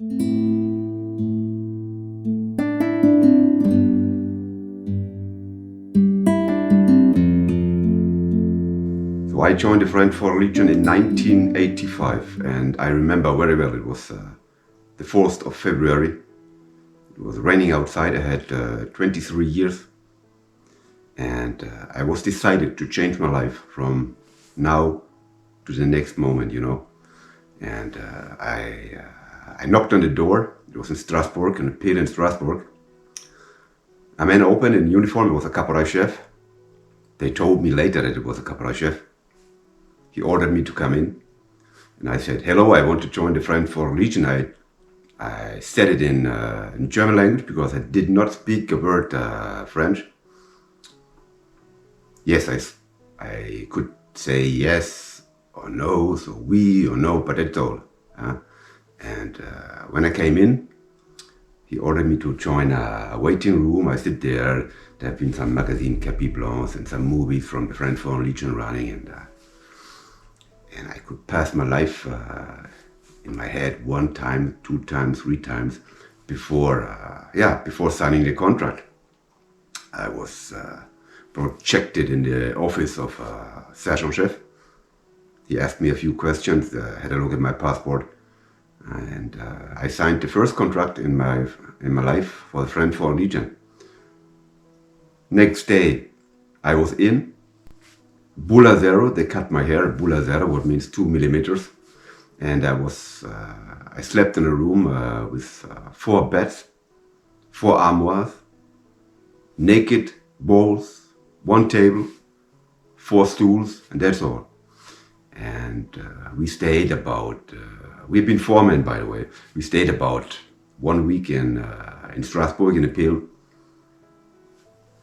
So I joined the French Foreign Legion in 1985, and I remember very well. It was the 4th of February. It was raining outside. I had 23 years, and I was decided to change my life from now to the next moment, And I knocked on the door. It was in Strasbourg, in a pit in Strasbourg. A man opened in uniform. It was a caporal chef. They told me later that it was a caporal chef. He ordered me to come in, and I said, "Hello, I want to join the French Foreign Legion." I said it in German language because I did not speak a word French. Yes, I could say yes or no, so oui or no, but that's all. And when I came in, he ordered me to join a waiting room. I sit there. There have been some magazine Capi Blancs and some movies from the French Foreign Legion running, and I could pass my life in my head 1 time, 2 times, 3 times before signing the contract. I was projected in the office of sergeant chef. He asked me a few questions, had a look at my passport, and I signed the first contract in my life for the French Foreign Legion. Next day, I was in. Bulla zero, they cut my hair. Bulla zero, what means 2 millimeters. And I slept in a room with 4 beds, 4 armoires, naked balls, 1 table, 4 stools, and that's all. And we stayed about, we've been 4 men, by the way. We stayed about 1 week in Strasbourg in a pill.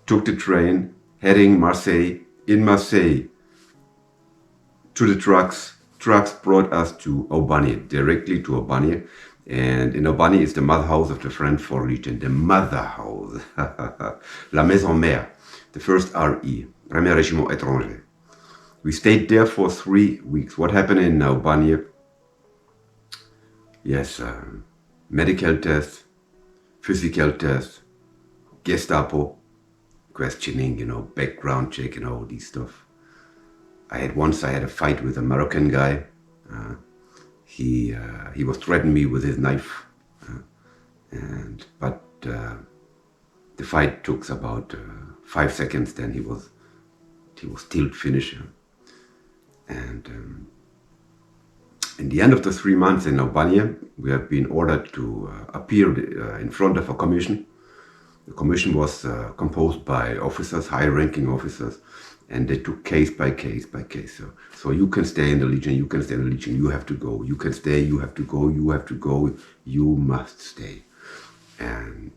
Took the train, heading Marseille. In Marseille, to the trucks. Trucks brought us to Aubagne, directly to Aubagne. And in Aubagne is the mother house of the French Foreign Legion, the mother house, La Maison Mère, the first RE, Premier Régiment Étranger. We stayed there for 3 weeks. What happened in Aubagne? Yes, medical test, physical test, Gestapo, questioning, background check and all these stuff. I had a fight with a Moroccan guy. He was threatening me with his knife, but the fight took about 5 seconds. Then he was still finished. And in the end of the 3 months in Aubagne, we have been ordered to appear in front of a commission. The commission was composed by officers, high-ranking officers, and they took case by case by case. So you can stay in the Legion, you can stay in the Legion, you have to go. You can stay, you have to go, you have to go, you must stay. And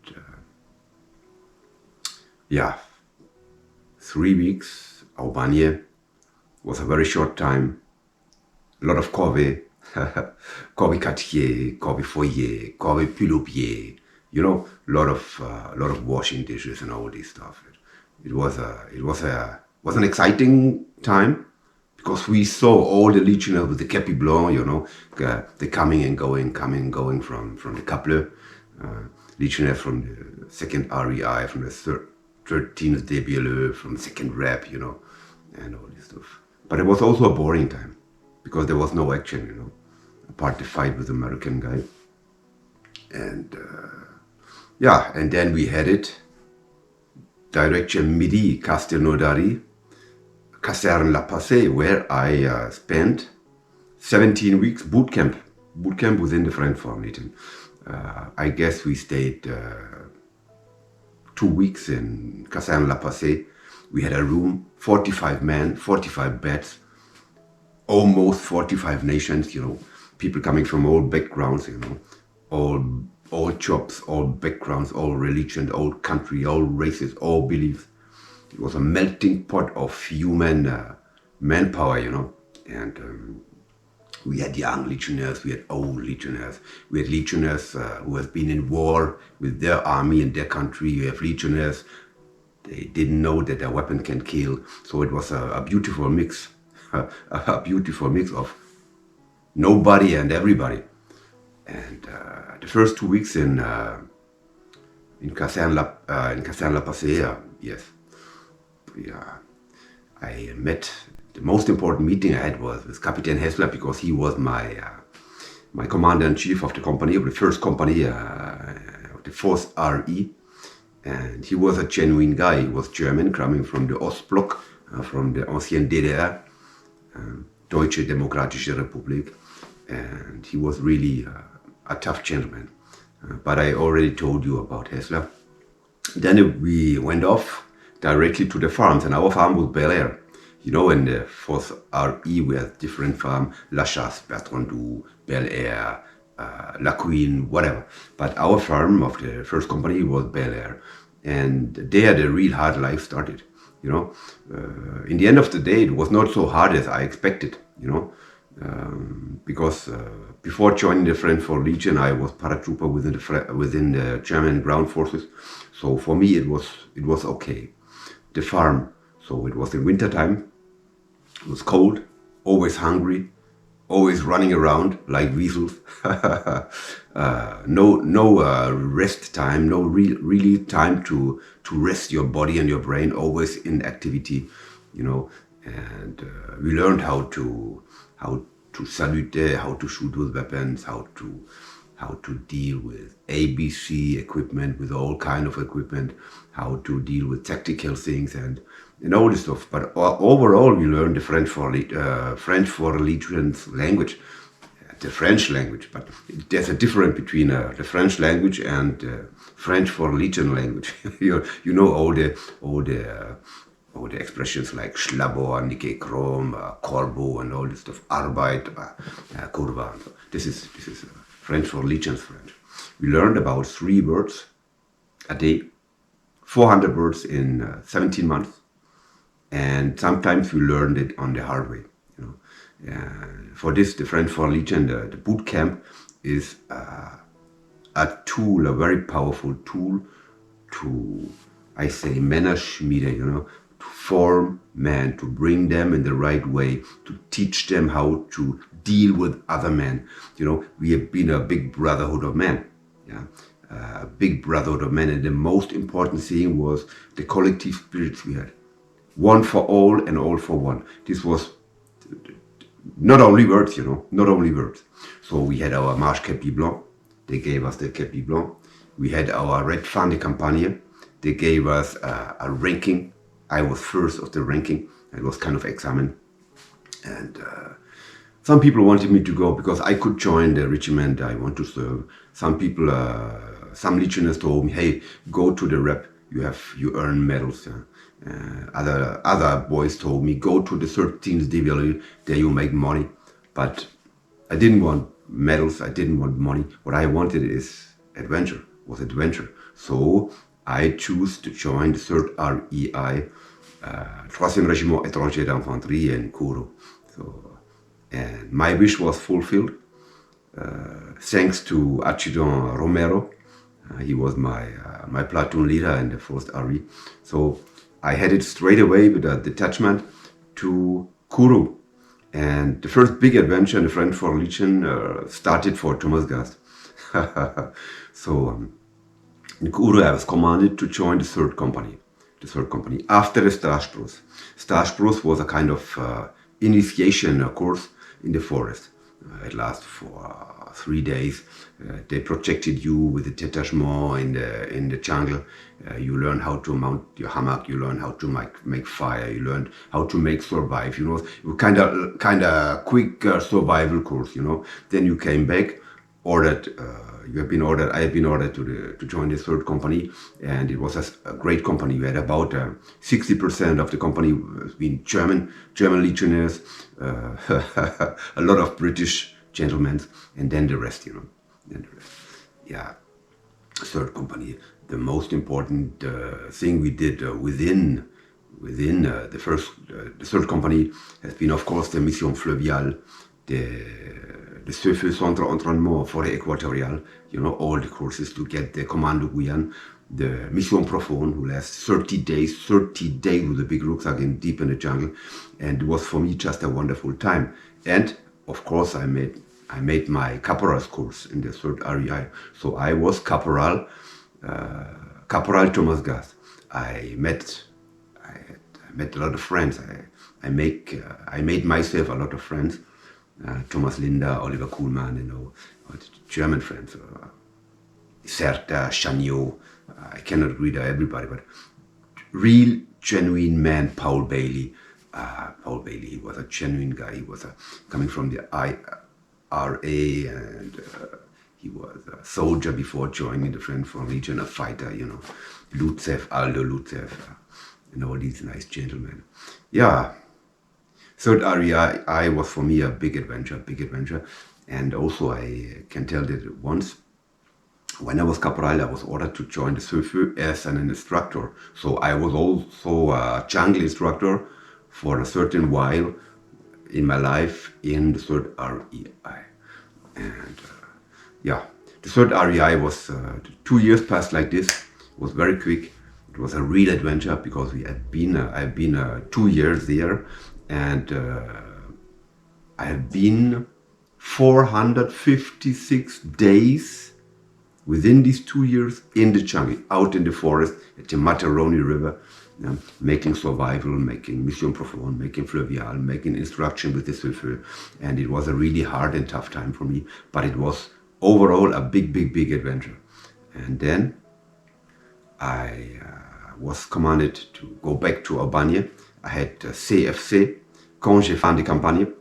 3 weeks, Aubagne was a very short time. A lot of corvée, corvée quartier, corvée foyer, corvée pull au pied. A lot of washing dishes and all this stuff. It was an exciting time because we saw all the legionnaires with the Capi Blanc, they coming and going from the Couple, legionnaires from the 2nd REI, from the 13th DBLE, from 2nd Rep, and all this stuff. But it was also a boring time because there was no action, apart the fight with the American guy. And and then we headed direction Midi, Castelnaudary, Caserne La Passée, where I spent 17 weeks boot camp within the French Foreign Legion. I guess we stayed 2 weeks in Caserne La Passée. We had a room, 45 men, 45 beds, almost 45 nations, people coming from all backgrounds, all jobs, all backgrounds, all religions, all country, all races, all beliefs. It was a melting pot of human manpower, and we had young legionnaires, we had old legionnaires, we had legionnaires who have been in war with their army and their country. We have legionnaires, they didn't know that their weapon can kill. So it was a beautiful mix, a beautiful mix of nobody and everybody. And the first 2 weeks in Castelnaudary, yes, yeah, I met. The most important meeting I had was with Captain Hessler, because he was my commander-in-chief of the company, of the first company, of the 4th RE. And he was a genuine guy. He was German, coming from the Ostblock, from the ancien DDR, Deutsche Demokratische Republik. And he was really a tough gentleman. But I already told you about Hessler. Then we went off directly to the farms, and our farm was Bel Air. You know, in the 4th RE, we had different farms, La Chasse, Bertrandou, Bel Air, La Queen, whatever. But our farm of the first company was Bel Air. And there the real hard life started, you know. In the end of the day, it was not so hard as I expected, you know. Because before joining the French for Legion, I was paratrooper within the German ground forces. So for me, it was okay. The farm, so it was in winter time. It was cold, always hungry, always running around like weasels. No rest time, no really time to rest your body and your brain. Always in activity, you know. And we learned how to salute, how to shoot with weapons, how to deal with ABC equipment, with all kind of equipment, how to deal with tactical things and all this stuff. But overall, we learned the French for Legion's language, the French language. But there's a difference between the French language and French for Legion language. you know all the expressions like Schlabor, Nike Krom, Corbeau, and all this stuff. Arbeit, Kurva. This is French for Legion's French. We learned about 3 words a day, 400 words in 17 months, and sometimes we learned it on the hard way. You know, for this, the French for Legion, the boot camp is a tool, a very powerful tool to, I say, Männerschmiede, you know, to form men, to bring them in the right way, to teach them how to deal with other men. You know, we have been a big brotherhood of men, yeah, a big brotherhood of men, and the most important thing was the collective spirits we had. One for all and all for one. This was not only words, you know, not only words. So we had our Marche Képi Blanc. They gave us the Képi Blanc. We had our Red Fan de Campagne. They gave us a ranking. I was first of the ranking. It was kind of examen. And some people wanted me to go because I could join the regiment I want to serve. Some people, some legionnaires told me, hey, go to the rep. You earn medals. Yeah. Other boys told me, go to the 13th DVLU, there you make money. But I didn't want medals, I didn't want money. What I wanted was adventure. So I chose to join the 3rd REI, 3e Régiment Étranger d'Infanterie in Kourou. So, and my wish was fulfilled, thanks to Adjutant Romero. He was my platoon leader in the 4th RE. So I headed straight away with a detachment to Kourou. And the first big adventure in the French for Legion started for Thomas Gast. So in Kourou, I was commanded to join the 3rd company. The 3rd company after the Stage-Brousse. Stage-Brousse was a kind of initiation course in the forest. It lasted for 3 days. They projected you with the detachment in the jungle. You learn how to mount your hammock. You learn how to make fire. You learn how to make survive. You know, kind of quick survival course. You know. Then you came back, ordered. I have been ordered to join the 3rd company, and it was a great company. We had about 60% of the company being German legionnaires, a lot of British gentlemen, and then the rest, you know. Then the rest. Yeah, 3rd company. The most important thing we did within the 3rd company has been, of course, the Mission Fluviale, the Feu Centre Entraînement Forêt Équatoriale, you know, all the courses to get the Commando Guiana, the Mission Profonde, who lasts 30 days with a big rucksack deep in the jungle. And it was for me just a wonderful time. And of course, I I made my caporal's course in the 3rd REI. So I was Caporal Thomas Gast. I met a lot of friends. I made myself a lot of friends. Thomas Linder, Oliver Kuhlmann, German friends. Serta, Chanio. I cannot read everybody, but real, genuine man, Paul Bailey. Paul Bailey, he was a genuine guy. He was coming from the IRA, and he was a soldier before joining the French Foreign Legion, a fighter, Lutzev, Aldo Lutzev, and all these nice gentlemen. Yeah. 3rd REI was for me a big adventure. And also I can tell that once, when I was Caporal, I was ordered to join the Söfö as an instructor. So I was also a jungle instructor for a certain while in my life in the 3rd REI. And yeah, the 3rd REI was 2 years passed like this. It was very quick. It was a real adventure because I've been 2 years there, and I have been 456 days within these 2 years in the jungle, out in the forest, at the Mataroni River, making survival, making mission profonde, making fluvial, making instruction with the Söfö. And it was a really hard and tough time for me, but it was overall a big adventure. And then I was commanded to go back to Aubagne. I had CFC, Congé Fin de Campagne,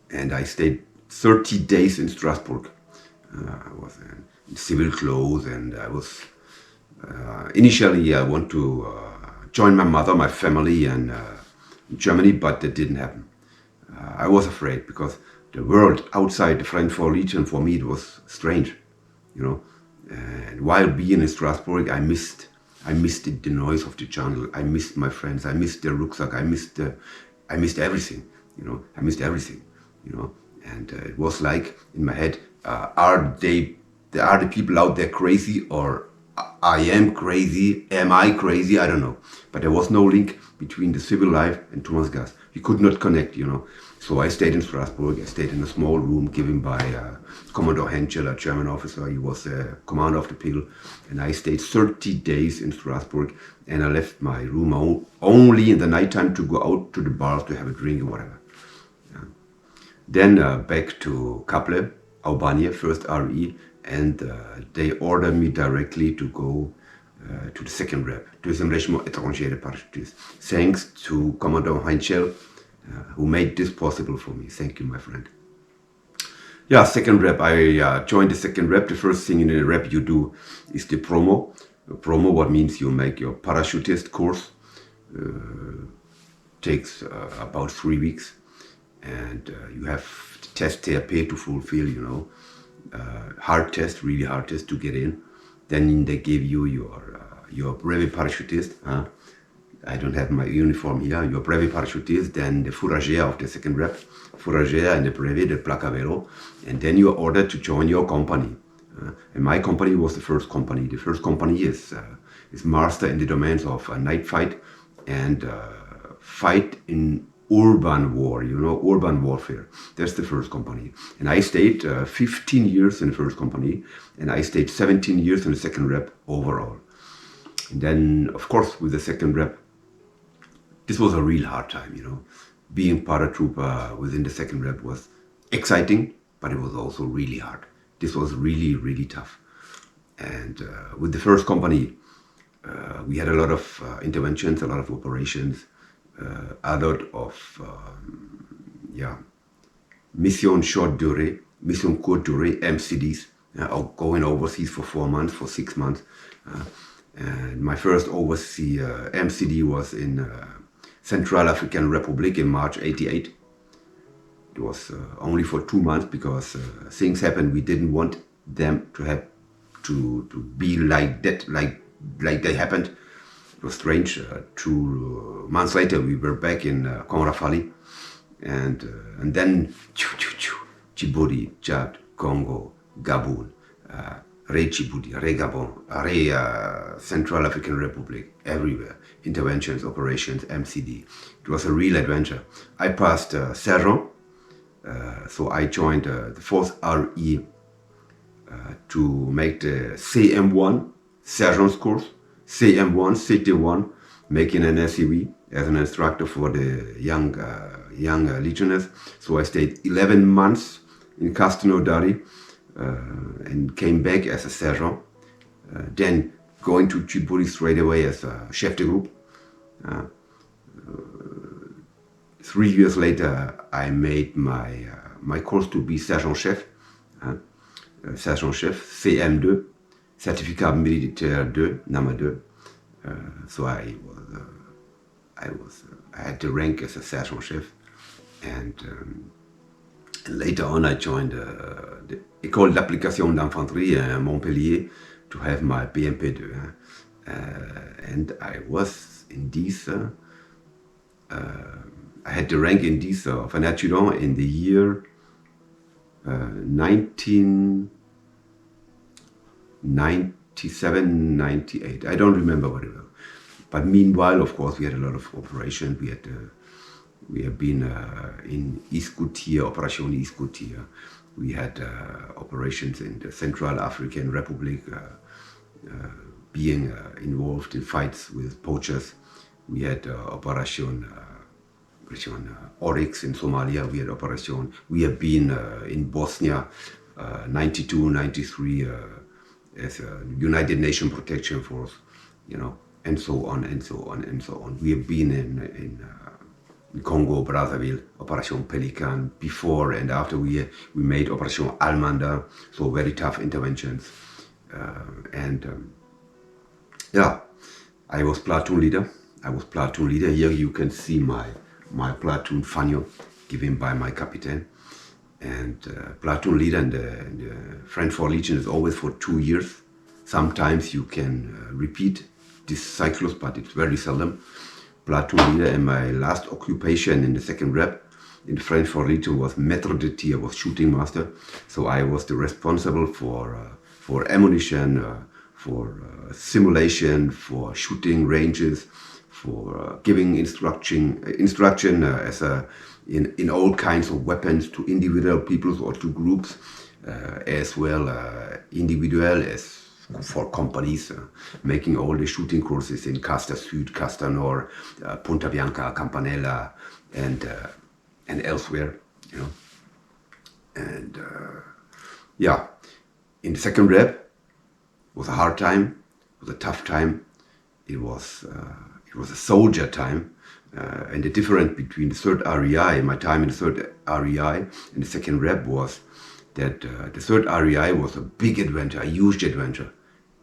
and I stayed 30 days in Strasbourg. I was in civil clothes, and I was initially I want to join my mother, my family, in Germany, but that didn't happen. I was afraid because the world outside the French Foreign Legion, for me, it was strange, And while being in Strasbourg, I missed the noise of the jungle. I missed my friends. I missed the rucksack. I missed everything. I missed everything. And it was like in my head, are the people out there crazy, or I am crazy? Am I crazy? I don't know. But there was no link between the civil life and Thomas Gast. We could not connect, So I stayed in Strasbourg. I stayed in a small room given by Commodore Henschel, a German officer. He was the commander of the PIL. And I stayed 30 days in Strasbourg. And I left my room only in the nighttime to go out to the bars to have a drink or whatever. Then back to Kaple, Aubagne, 1st RE, and they ordered me directly to go to the 2nd Rep, Deuxième Régiment Étranger de Parachutistes. Thanks to Commodore Heinzel, who made this possible for me. Thank you, my friend. Yeah, 2nd Rep. I joined the 2nd Rep. The first thing in the Rep you do is the promo. Promo, what means you make your parachutist course. Takes about 3 weeks. And you have the test TRP to fulfill, hard test, really hard test to get in. Then they give you your brevet parachutist. I don't have my uniform here. Your brevet parachutist, then the fourragère of the 2nd Rep, fourragère and the brevet, the plaque à vélo. And then you're ordered to join your company. And my company was the first company. The first company is master in the domains of night fight and fight in urban war, urban warfare. That's the first company. And I stayed 15 years in the first company, and I stayed 17 years in the 2nd Rep overall. And then, of course, with the 2nd Rep, this was a real hard time, Being paratrooper within the 2nd Rep was exciting, but it was also really hard. This was really, really tough. And with the first company, we had a lot of interventions, a lot of operations, a lot of mission short durée, mission courte durée, MCDs, going overseas for 4 months, for 6 months. And my first overseas MCD was in Central African Republic in March '88. It was only for 2 months because things happened. We didn't want them to have to be like that, like they happened. It was strange. 2 months later, we were back in Conrafali, and then Djibouti, Chad, Congo, Gabon, Djibouti, Gabon, Central African Republic, everywhere. Interventions, operations, MCD. It was a real adventure. I passed Serran, So I joined the 4th RE to make the CM1 Sergeant's course, CM1, CT1, making an SEV as an instructor for the young legionnaires. So I stayed 11 months in Castelnaudary and came back as a sergeant. Then going to Djibouti straight away as a chef de groupe. 3 years later, I made my course to be sergeant chef. Sergeant chef, CM2, certificat militaire 2, number 2. So I had the rank as a sergeant chef, and later on I joined the École d'application d'infanterie in Montpellier to have my BMP2, and I was in this. I had the rank in this of an adjutant in the year 1997, 98. I don't remember very well. But meanwhile, of course, we had a lot of operations. We have been in East Goutir, Operation East Goutir. We had operations in the Central African Republic, being involved in fights with poachers. We had Operation Oryx in Somalia. We had operation. We have been in Bosnia, 92, 93, as a United Nations Protection Force, and so on and so on and so on. We have been in Congo, Brazzaville, Operation Pelican, before and after we made Operation Almanda, so very tough interventions. I was platoon leader. Here you can see my platoon fanyo given by my captain. And platoon leader in the French 4 Legion is always for 2 years. Sometimes you can repeat this cyclus, but it's very seldom. Platoon leader in my last occupation in the 2nd Rep in the French 4 Legion was maître de tir, was shooting master. So I was the responsible for ammunition, for simulation, for shooting ranges, for giving instruction as in all kinds of weapons to individual peoples or to groups, as well individual as for companies, making all the shooting courses in Casta Sud, Casta Nord, Punta Bianca, Campanella, and elsewhere, And in the 2nd Rep was a hard time, it was a tough time. It was a soldier time, and the difference between the 3rd REI, my time in the 3rd REI, and the 2nd Rep was that the 3rd REI was a big adventure, a huge adventure.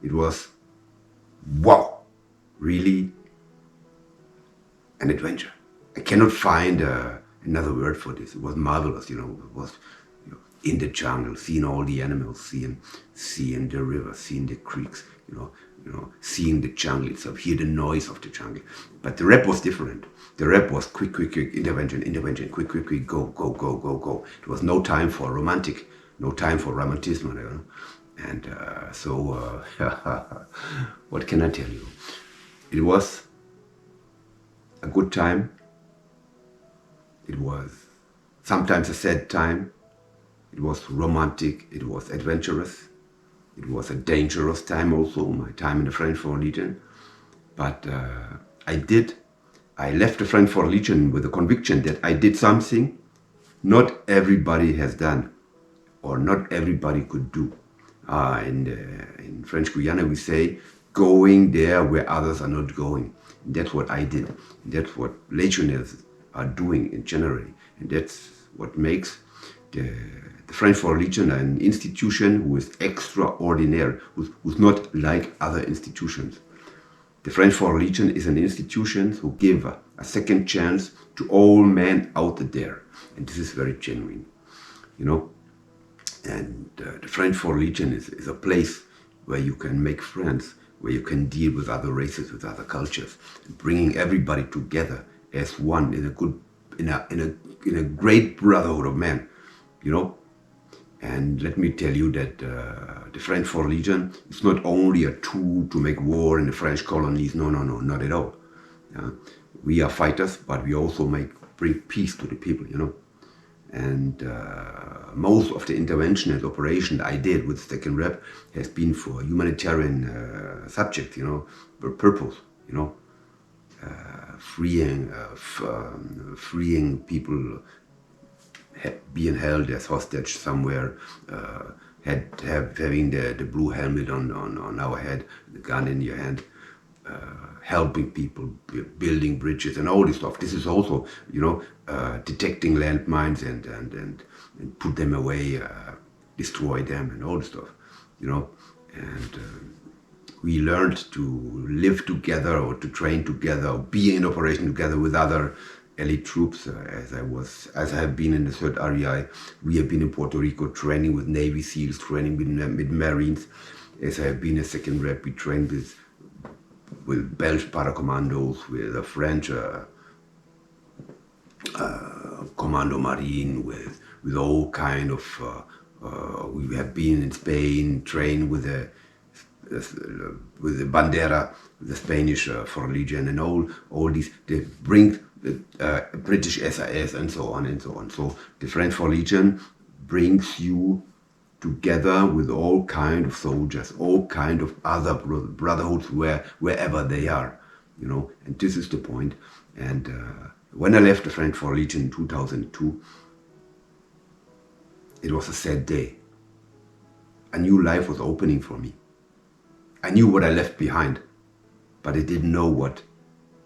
It was, wow, really an adventure. I cannot find another word for this. It was marvelous, It was in the jungle, seeing all the animals, seeing the river, seeing the creeks, seeing the jungle itself, hear the noise of the jungle. But the rep was different. The rep was quick, intervention, quick, go. There was no time for romanticism, And so, what can I tell you? It was a good time. It was sometimes a sad time. It was romantic. It was adventurous. It was a dangerous time also, my time in the French 4 Legion. But I left the French 4 Legion with the conviction that I did something not everybody has done, or not everybody could do. In French Guiana we say, going there where others are not going. And that's what I did. And that's what legionnaires are doing in general. And that's what makes the French 4 Legion an institution who is extraordinary, who's not like other institutions. The French 4 Legion is an institution who give a second chance to all men out there. And this is very genuine, And the French 4 Legion is a place where you can make friends, where you can deal with other races, with other cultures, and bringing everybody together as one in a great brotherhood of men, And let me tell you that the French 4 Legion is not only a tool to make war in the French colonies. No, not at all. We are fighters, but we also bring peace to the people, And most of the intervention and operation I did with Second Rep has been for humanitarian subject, purpose, freeing people being held as hostage somewhere, having the blue helmet on our head, the gun in your hand, helping people, building bridges and all this stuff. This is also, detecting landmines and put them away, destroy them and all this stuff, and we learned to live together or to train together or be in operation together with other elite troops. As I have been in the third REI, we have been in Puerto Rico training with Navy SEALs, training with Marines. As I have been a Second Rep, we trained with Belgian paracommandos, with the French Commando Marine, with all kind of. We have been in Spain, trained with the Bandera, the Spanish for Legion, and all these. They bring British SAS and so on and so on. So the French for Legion brings you together with all kind of soldiers, all kind of other brotherhoods wherever they are, and this is the point. And when I left the French for Legion in 2002, it was a sad day. A new life was opening for me. I knew what I left behind, but I didn't know what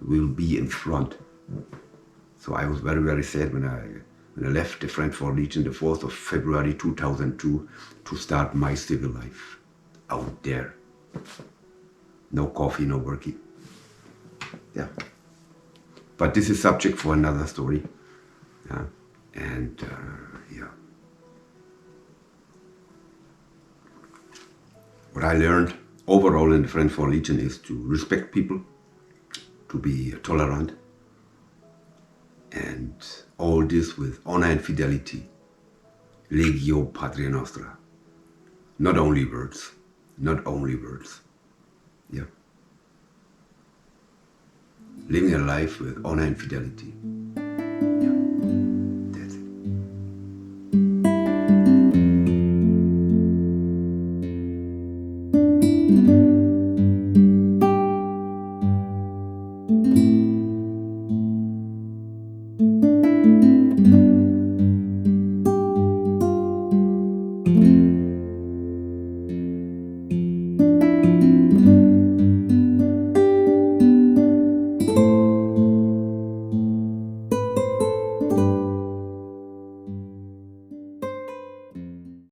will be in front. So I was very, very sad when I left the French for Legion the 4th of February 2002 to start my civil life out there. No coffee, no working. Yeah. But this is subject for another story. Yeah. And yeah. What I learned overall in the French for Legion is to respect people, to be tolerant, and all this with honor and fidelity. Legio Patria Nostra. Not only words. Not only words. Yeah. Living a life with honor and fidelity.